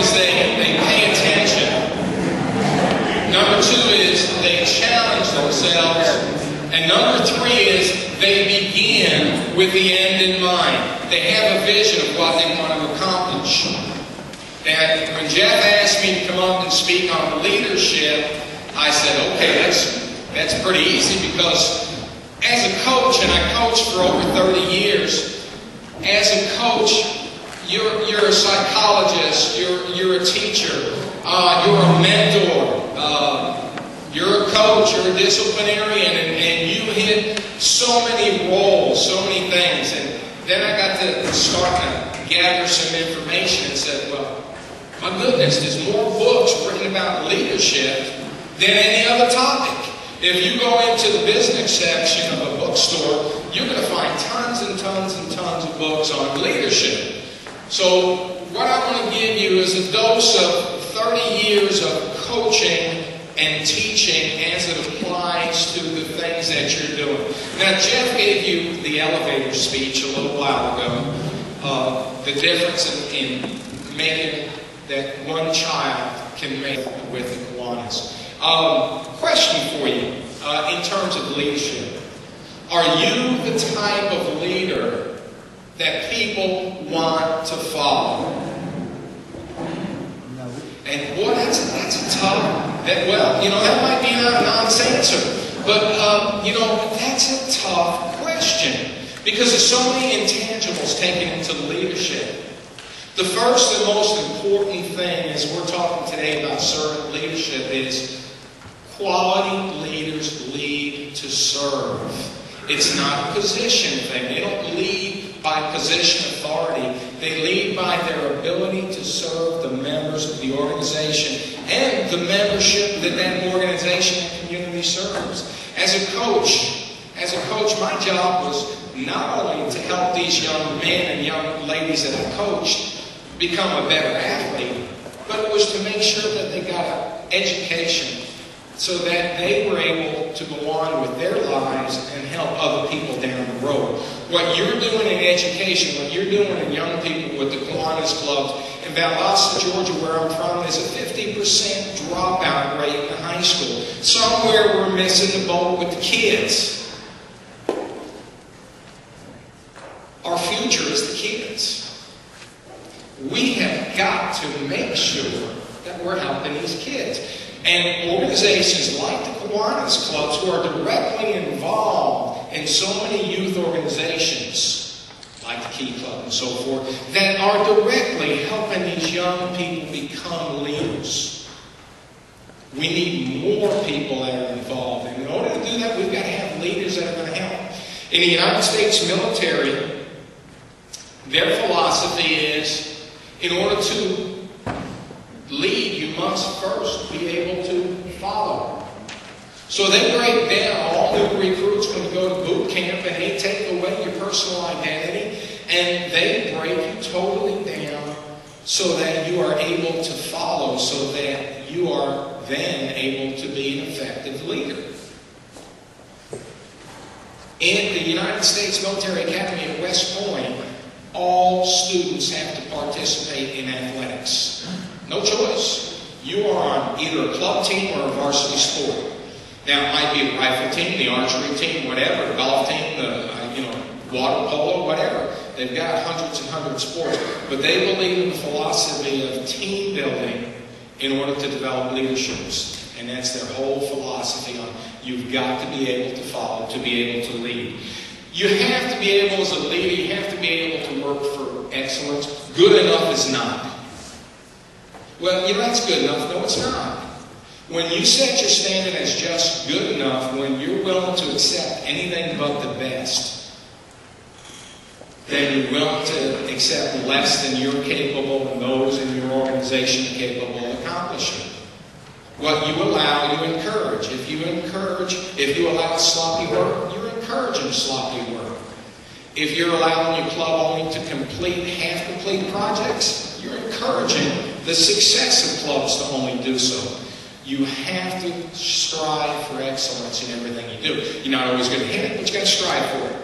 is they pay attention. Number two is they challenge themselves. And number three is they begin with the end in mind. They have a vision of what they want to accomplish. And when Jeff asked me to come up and speak on leadership, I said, okay, that's pretty easy, because as a coach, and I coached for over 30 years, as a coach, you're a psychologist, you're a teacher, you're a mentor, you're a coach, you're a disciplinarian, and you hit so many roles, so many things. And then I got to start to gather some information and said, well, my goodness, there's more books written about leadership than any other topic. If you go into the business section of a bookstore, you're going to find tons and tons and tons of books on leadership. So what I want to give you is a dose of 30 years of coaching and teaching as it applies to the things that you're doing. Now, Jeff gave you the elevator speech a little while ago, the difference in making that one child can make with the Kiwanas. Question for you in terms of leadership. Are you the type of leader that people want to follow? No. And boy, that's a tough, that might be a non answer. But, that's a tough question. Because there's so many intangibles taken into leadership. The first and most important thing, as we're talking today about servant leadership, is quality leaders lead to serve. It's not a position thing. They don't lead by position authority. They lead by their ability to serve the members of the organization and the membership that organization and community serves. As a coach, my job was not only to help these young men and young ladies that I coached become a better athlete, but it was to make sure that they got an education so that they were able to go on with their lives and help other people down the road. What you're doing in education, what you're doing in young people with the Kiwanas clubs, in Valdosta, Georgia, where I'm from, is a 50% dropout rate in high school. Somewhere we're missing the boat with the kids. Our future is the kids. We have got to make sure that we're helping these kids. And organizations like the Kiwanas clubs, who are directly involved in so many youth organizations, like the Key Club and so forth, that are directly helping these young people become leaders. We need more people that are involved. And in order to do that, we've got to have leaders that are going to help. In the United States military, their philosophy is, in order to lead, you must first be able to follow. So they break down all new recruits when you go to boot camp, and they take away your personal identity, and they break you totally down so that you are able to follow, so that you are then able to be an effective leader. In the United States Military Academy at West Point, all students have to participate in athletics. No choice. You are on either a club team or a varsity sport. Now, it might be a rifle team, the archery team, whatever, the golf team, the water polo, whatever. They've got hundreds and hundreds of sports. But they believe in the philosophy of team building in order to develop leaderships. And that's their whole philosophy on you've got to be able to follow, to be able to lead. You have to be able, as a leader, you have to be able to work for excellence. Good enough is not. Well, that's good enough. No, it's not. When you set your standard as just good enough, when you're willing to accept anything but the best, then you're willing to accept less than you're capable and those in your organization are capable of accomplishing. What you allow, you encourage. If you allow sloppy work, you're encouraging sloppy work. If you're allowing your club only to complete half-complete projects, you're encouraging the success of clubs to only do so. You have to strive for excellence in everything you do. You're not always going to hit it, but you got to strive for it.